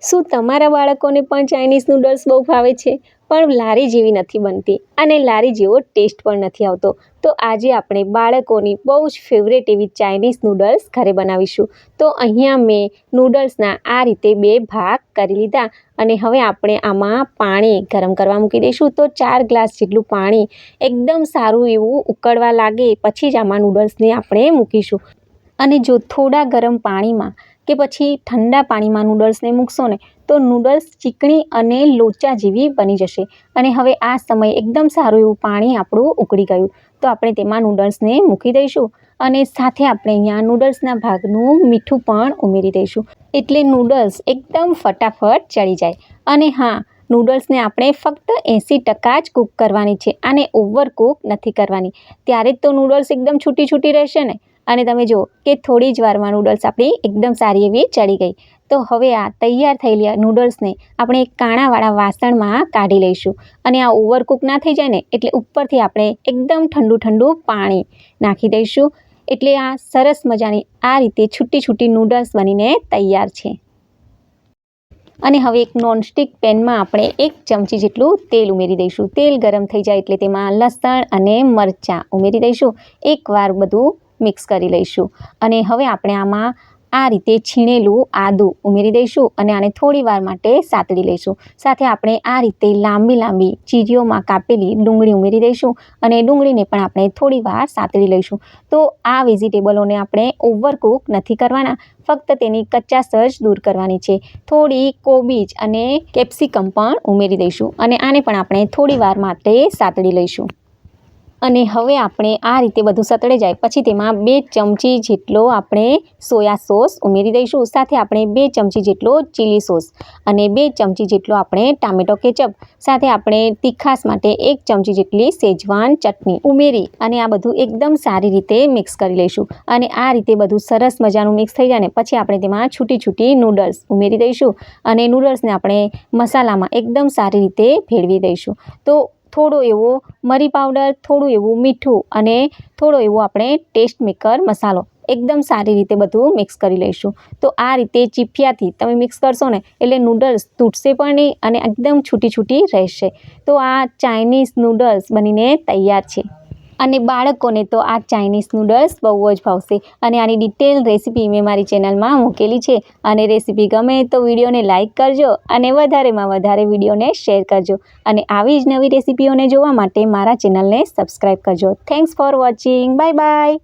શું તમારા બાળકોને પણ ચાઇનીઝ નૂડલ્સ બહુ ભાવે છે, પણ લારી જેવી નથી બનતી અને લારી જેવો ટેસ્ટ પણ નથી આવતો? તો આજે આપણે બાળકોની બહુ જ ફેવરેટ એવી ચાઇનીઝ નૂડલ્સ ઘરે બનાવીશું. તો અહીંયા મેં નૂડલ્સના આ રીતે 2 ભાગ કરી લીધા અને હવે આપણે આમાં પાણી ગરમ કરવા મૂકી દઈશું. તો 4 ગ્લાસ જેટલું પાણી એકદમ સારું એવું ઉકળવા લાગે પછી જ આમાં નૂડલ્સને આપણે મૂકીશું. અને જો થોડા ગરમ પાણીમાં કે પછી ઠંડા પાણીમાં નૂડલ્સને મૂકશો ને તો નૂડલ્સ ચીકણી અને લોચા જેવી બની જશે. અને હવે આ સમયે એકદમ સારું એવું પાણી આપણું ઉકળી ગયું તો આપણે તેમાં નૂડલ્સને મૂકી દઈશું અને સાથે આપણે અહીંયા નૂડલ્સના ભાગનું મીઠું પણ ઉમેરી દઈશું, એટલે નૂડલ્સ એકદમ ફટાફટ ચડી જાય. અને હા, નૂડલ્સને આપણે ફક્ત 80% જ કૂક કરવાની છે, આને ઓવરકૂક નથી કરવાની. ત્યારે જ તો નૂડલ્સ એકદમ છૂટી રહેશે ને. અને તમે જુઓ કે થોડી જ વારમાં નૂડલ્સ આપણી એકદમ સારી એવી ચડી ગઈ. તો હવે આ તૈયાર થયેલી નૂડલ્સને આપણે એક કાણાવાળા વાસણમાં કાઢી લઈશું. અને આ ઓવરકૂક ના થઈ જાય ને એટલે ઉપરથી આપણે એકદમ ઠંડુ પાણી નાખી દઈશું. એટલે આ સરસ મજાની આ રીતે છૂટી નૂડલ્સ બનીને તૈયાર છે. અને હવે એક નોનસ્ટિક પેનમાં આપણે 1 ચમચી જેટલું તેલ ઉમેરી દઈશું. તેલ ગરમ થઈ જાય એટલે તેમાં લસણ અને મરચાં ઉમેરી દઈશું. એકવાર બધું મિક્સ કરી લઈશું. અને હવે આપણે આમાં આ રીતે છીણેલું આદું ઉમેરી દઈશું અને આને થોડી વાર માટે સાતળી લઈશું. સાથે આપણે આ રીતે લાંબી ચીરીઓમાં કાપેલી ડુંગળી ઉમેરી દઈશું અને ડુંગળીને પણ આપણે થોડી વાર સાતળી લઈશું. તો આ વેજીટેબલોને આપણે ઓવરકૂક નથી કરવાના, ફક્ત તેની કચાશ જ દૂર કરવાની છે. થોડી કોબીજ અને કેપ્સિકમ પણ ઉમેરી દઈશું અને આને પણ આપણે થોડી વાર માટે સાતળી લઈશું. અને હવે આપણે આ રીતે બધું સતળાઈ જાય પછી તેમાં 2 ચમચી જેટલો આપણે સોયા સોસ ઉમેરી દઈશું. સાથે આપણે 2 ચમચી જેટલો ચીલી સોસ અને 2 ચમચી જેટલો આપણે ટામેટો કેચઅપ, સાથે આપણે તીખાસ માટે 1 ચમચી જેટલી શેજવાન ચટણી ઉમેરી અને આ બધું એકદમ સારી રીતે મિક્સ કરી લઈશું. અને આ રીતે બધું સરસ મજાનું મિક્સ થઈ જાય ને પછી આપણે તેમાં છૂટી નૂડલ્સ ઉમેરી દઈશું અને નૂડલ્સને આપણે મસાલામાં એકદમ સારી રીતે ભેળવી દઈશું. તો થોડો એવો મરી પાવડર, થોડું એવું મીઠું અને થોડો એવો આપણે ટેસ્ટ મેકર મસાલો એકદમ સારી રીતે બધું મિક્સ કરી લઈશું. તો આ રીતે ચીપિયાથી તમે મિક્સ કરશો ને એટલે નૂડલ્સ તૂટશે પણ નહીં અને એકદમ છૂટી રહેશે. તો આ ચાઇનીઝ નૂડલ્સ બનીને તૈયાર છે. અને બાળકોને તો આ ચાઇનીઝ નૂડલ્સ બહુ જ ભાવશે. અને આની ડિટેલ રેસીપી મેં મારી ચેનલમાં મૂકેલી છે. અને રેસીપી ગમે તો વિડીયોને લાઇક કરજો અને વધારેમાં વધારે વિડીયોને શેર કરજો. અને આવી જ નવી રેસીપીઓને જોવા માટે મારા ચેનલને સબસ્ક્રાઈબ કરજો. Thanks for watching. બાય.